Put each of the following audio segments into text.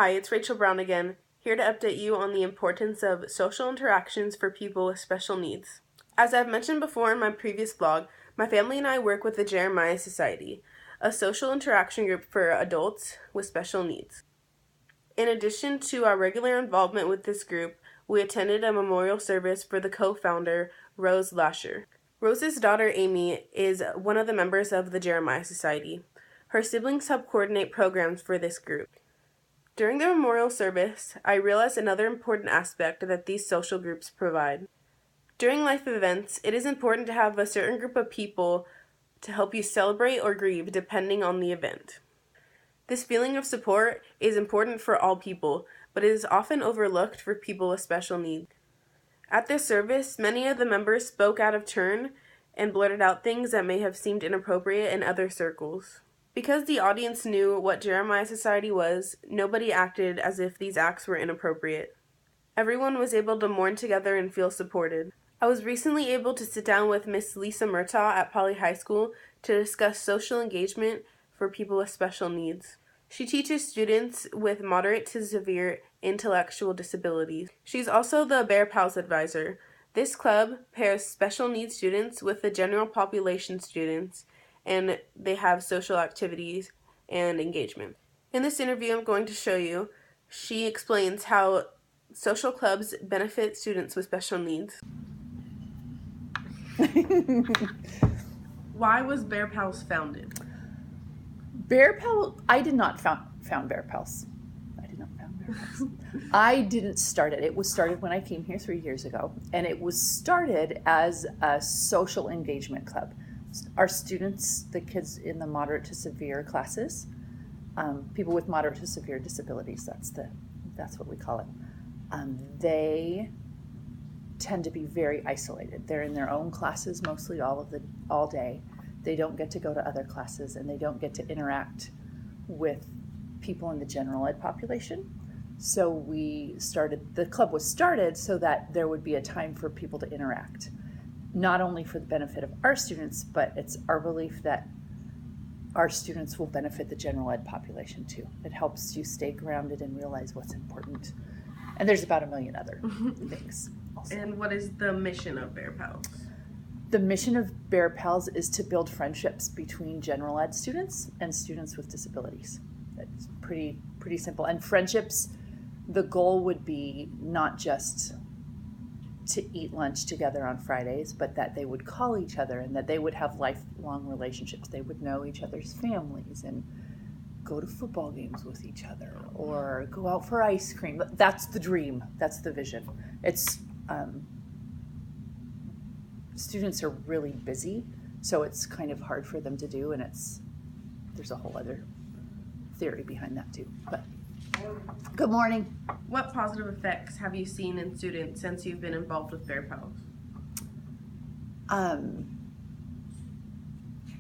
Hi, it's Rachel Brown again, here to update you on the importance of social interactions for people with special needs. As I've mentioned before in my previous blog, my family and I work with the Jeremiah Society, a social interaction group for adults with special needs. In addition to our regular involvement with this group, we attended a memorial service for the co-founder, Rose Lasher. Rose's daughter, Amy, is one of the members of the Jeremiah Society. Her siblings help coordinate programs for this group. During the memorial service, I realized another important aspect that these social groups provide. During life events, it is important to have a certain group of people to help you celebrate or grieve depending on the event. This feeling of support is important for all people, but it is often overlooked for people with special needs. At this service, many of the members spoke out of turn and blurted out things that may have seemed inappropriate in other circles. Because the audience knew what Jeremiah Society was, nobody acted as if these acts were inappropriate. Everyone was able to mourn together and feel supported. I was recently able to sit down with Miss Lisa Murtaugh at Poly High School to discuss social engagement for people with special needs. She teaches students with moderate to severe intellectual disabilities. She's also the Bear Pals advisor. This club pairs special needs students with the general population students, and they have social activities and engagement. In this interview I'm going to show you, she explains how social clubs benefit students with special needs. Why was Bear Pals founded? I did not found Bear Pals. I didn't start it. It was started when I came here 3 years ago, and it was started as a social engagement club. Our students, the kids in the moderate to severe classes, people with moderate to severe disabilities, that's what we call it. They tend to be very isolated. They're in their own classes mostly all day. They don't get to go to other classes, and they don't get to interact with people in the general ed population. So the club was started so that there would be a time for people to interact, not only for the benefit of our students, but it's our belief that our students will benefit the general ed population too. It helps you stay grounded and realize what's important. And there's about a million other things also. And what is the mission of Bear Pals? The mission of Bear Pals is to build friendships between general ed students and students with disabilities. It's pretty simple. And friendships, the goal would be not just to eat lunch together on Fridays, but that they would call each other and that they would have lifelong relationships. They would know each other's families and go to football games with each other or go out for ice cream. That's the dream. That's the vision. It's students are really busy, so it's kind of hard for them to do, and there's a whole other theory behind that too. But good morning. What positive effects have you seen in students since you've been involved with Bear Pals?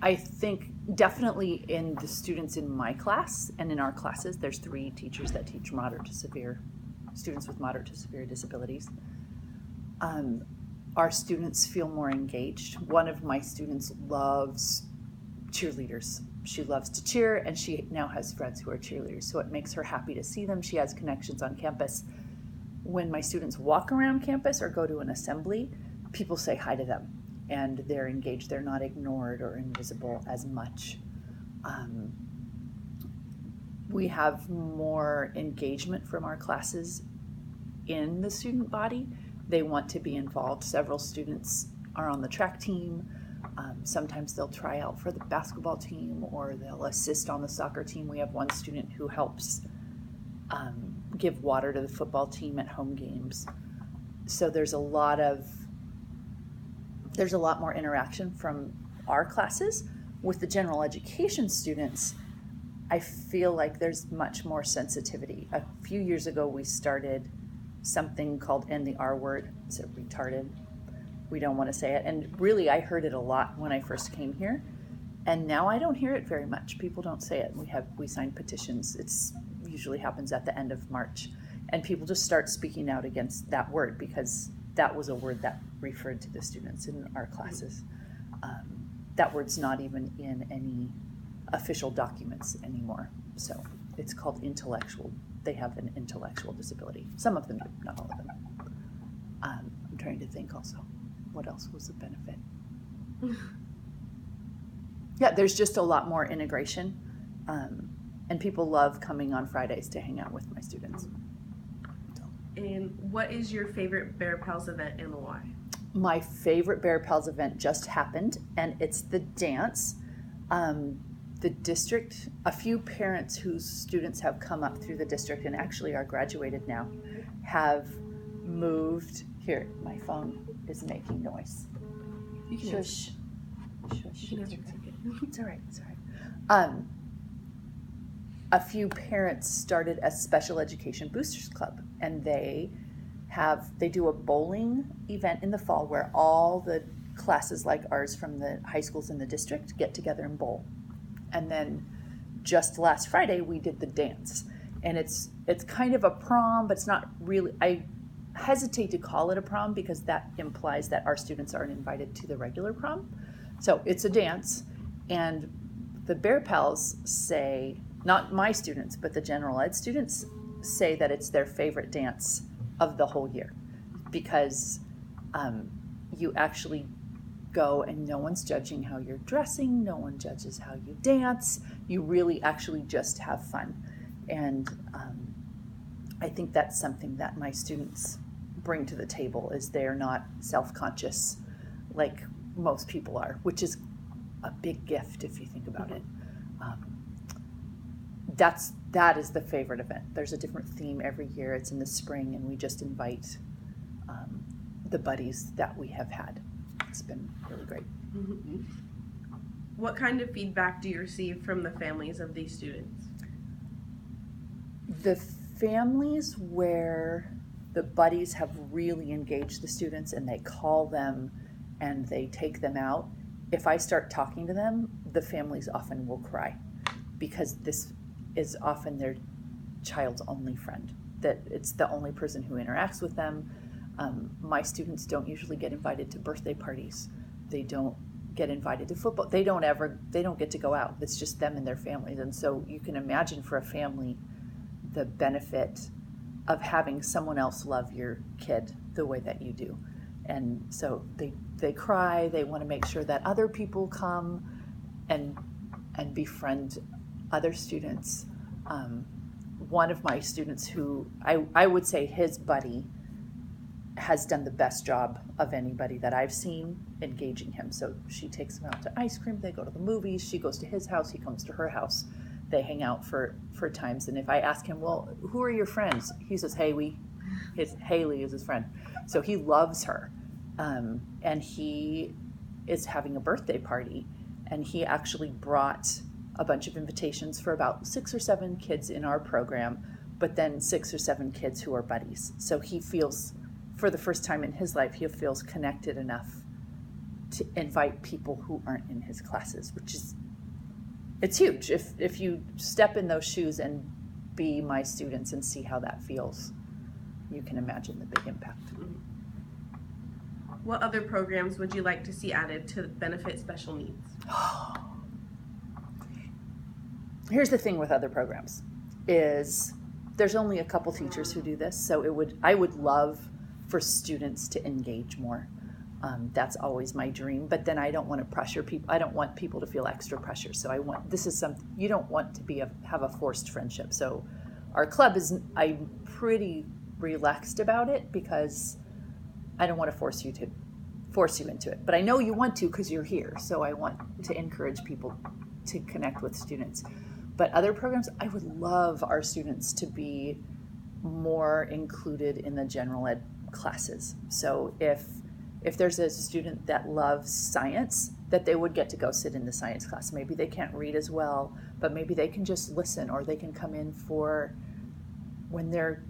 I think definitely in the students in my class and in our classes, there's 3 teachers that teach students with moderate to severe disabilities. Our students feel more engaged. One of my students loves cheerleaders. She loves to cheer, and she now has friends who are cheerleaders, so it makes her happy to see them. She has connections on campus. When my students walk around campus or go to an assembly, people say hi to them, and they're engaged. They're not ignored or invisible as much. We have more engagement from our classes in the student body. They want to be involved. Several students are on the track team. Sometimes they'll try out for the basketball team, or they'll assist on the soccer team. We have one student who helps give water to the football team at home games. So there's a lot more interaction from our classes. With the general education students, I feel like there's much more sensitivity. A few years ago, we started something called End the R Word. Is it retarded? We don't want to say it. And really, I heard it a lot when I first came here. And now I don't hear it very much. People don't say it. We signed petitions. It's usually happens at the end of March. And people just start speaking out against that word because that was a word that referred to the students in our classes. That word's not even in any official documents anymore. So it's called intellectual they have an intellectual disability. Some of them do, not all of them. I'm trying to think also, what else was the benefit? Yeah, there's just a lot more integration, and people love coming on Fridays to hang out with my students. And what is your favorite Bear Pals event and why? My favorite Bear Pals event just happened, and it's the dance. The district, a few parents whose students have come up through the district and actually are graduated now, have moved. Here, my phone is making noise. You can Shush. Shush. You can answer. It's all right. It's all right. A few parents started a special education boosters club, and they do a bowling event in the fall where all the classes like ours from the high schools in the district get together and bowl. And then just last Friday we did the dance, and it's kind of a prom, but it's not really. I hesitate to call it a prom because that implies that our students aren't invited to the regular prom. So it's a dance, and the Bear Pals say, not my students, but the general ed students say that it's their favorite dance of the whole year, because you actually go and no one's judging how you're dressing, no one judges how you dance, you really actually just have fun. And I think that's something that my students bring to the table, is they're not self-conscious like most people are, which is a big gift if you think about it. That is the favorite event. There's a different theme every year. It's in the spring, and we just invite the buddies that we have had. It's been really great. Mm-hmm. What kind of feedback do you receive from the families of these students? The families where the buddies have really engaged the students and they call them and they take them out, if I start talking to them, the families often will cry, because this is often their child's only friend, that it's the only person who interacts with them. My students don't usually get invited to birthday parties. They don't get invited to football. They don't get to go out. It's just them and their families. And so you can imagine for a family the benefit of having someone else love your kid the way that you do. And so they cry. They want to make sure that other people come and befriend other students. One of my students, who I would say his buddy has done the best job of anybody that I've seen engaging him. So she takes him out to ice cream, they go to the movies, she goes to his house, he comes to her house, they hang out for times. And if I ask him, well, who are your friends? He says, Haley is his friend. So he loves her. And he is having a birthday party, and he actually brought a bunch of invitations for about 6 or 7 kids in our program, but then 6 or 7 kids who are buddies. So he feels, for the first time in his life, he feels connected enough to invite people who aren't in his classes, which is, it's huge. If you step in those shoes and be my students and see how that feels, you can imagine the big impact. What other programs would you like to see added to benefit special needs? Here's the thing with other programs, is there's only a couple teachers who do this, so I would love for students to engage more. That's always my dream, but then I don't want to pressure people. I don't want people to feel extra pressure. So you don't want to have a forced friendship. So our club I'm pretty relaxed about it, because I don't want to force you into it. But I know you want to, because you're here. So I want to encourage people to connect with students. But other programs, I would love our students to be more included in the general ed classes. So if there's a student that loves science, that they would get to go sit in the science class. Maybe they can't read as well, but maybe they can just listen, or they can come in for when they're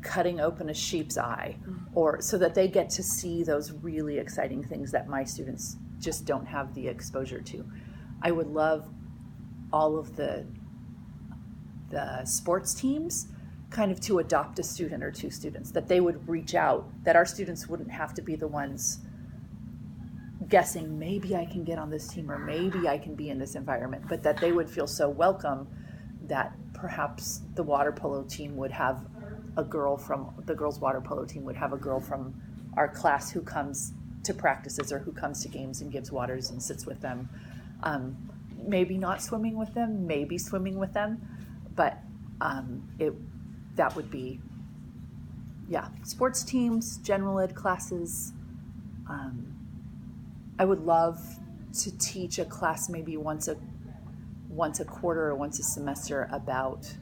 cutting open a sheep's eye, or so that they get to see those really exciting things that my students just don't have the exposure to. I would love all of the sports teams kind of to adopt a student or 2 students, that they would reach out, that our students wouldn't have to be the ones guessing, maybe I can get on this team, or maybe I can be in this environment, but that they would feel so welcome that perhaps the water polo team would have a girl from the girls' water polo team would have a girl from our class who comes to practices or who comes to games and gives waters and sits with them. Maybe not swimming with them, maybe swimming with them, but that would be, yeah, sports teams, general ed classes. I would love to teach a class maybe once a quarter or once a semester about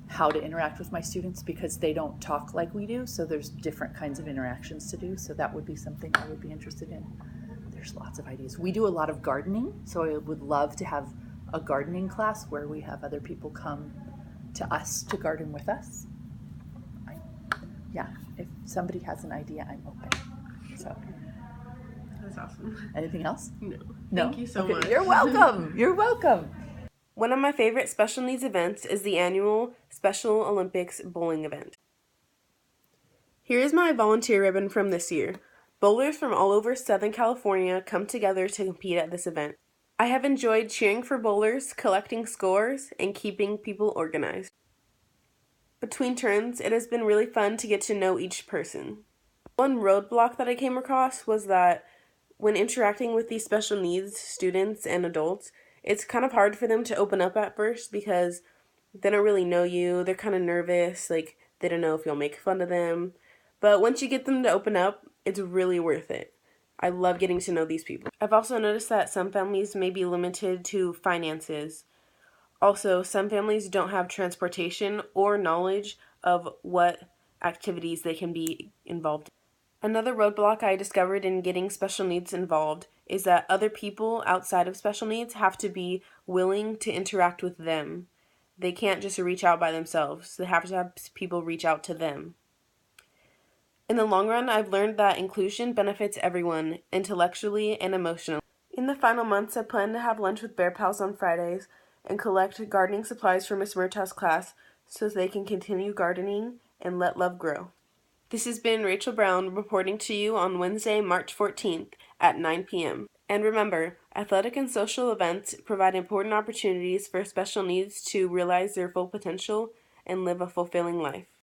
how to interact with my students, because they don't talk like we do, so there's different kinds of interactions to do. So that would be something I would be interested in. There's lots of ideas. We do a lot of gardening, so I would love to have a gardening class where we have other people come to us to garden with us. Yeah, if somebody has an idea, I'm open. So That's awesome. anything else? No. No? Thank you so Okay, much. You're welcome. You're welcome. One of my favorite special needs events is the annual Special Olympics bowling event. Here is my volunteer ribbon from this year. Bowlers from all over Southern California come together to compete at this event. I have enjoyed cheering for bowlers, collecting scores, and keeping people organized. Between turns, it has been really fun to get to know each person. One roadblock that I came across was that when interacting with these special needs students and adults, it's kind of hard for them to open up at first because they don't really know you. They're kind of nervous, like they don't know if you'll make fun of them. But once you get them to open up, it's really worth it. I love getting to know these people. I've also noticed that some families may be limited to finances. Also, some families don't have transportation or knowledge of what activities they can be involved in. Another roadblock I discovered in getting special needs involved is that other people outside of special needs have to be willing to interact with them. They can't just reach out by themselves. They have to have people reach out to them. In the long run, I've learned that inclusion benefits everyone, intellectually and emotionally. In the final months, I plan to have lunch with Bear Pals on Fridays and collect gardening supplies for Miss Murtaugh's class so they can continue gardening and let love grow. This has been Rachael Brown reporting to you on Wednesday, March 14th at 9 p.m. And remember, athletic and social events provide important opportunities for special needs to realize their full potential and live a fulfilling life.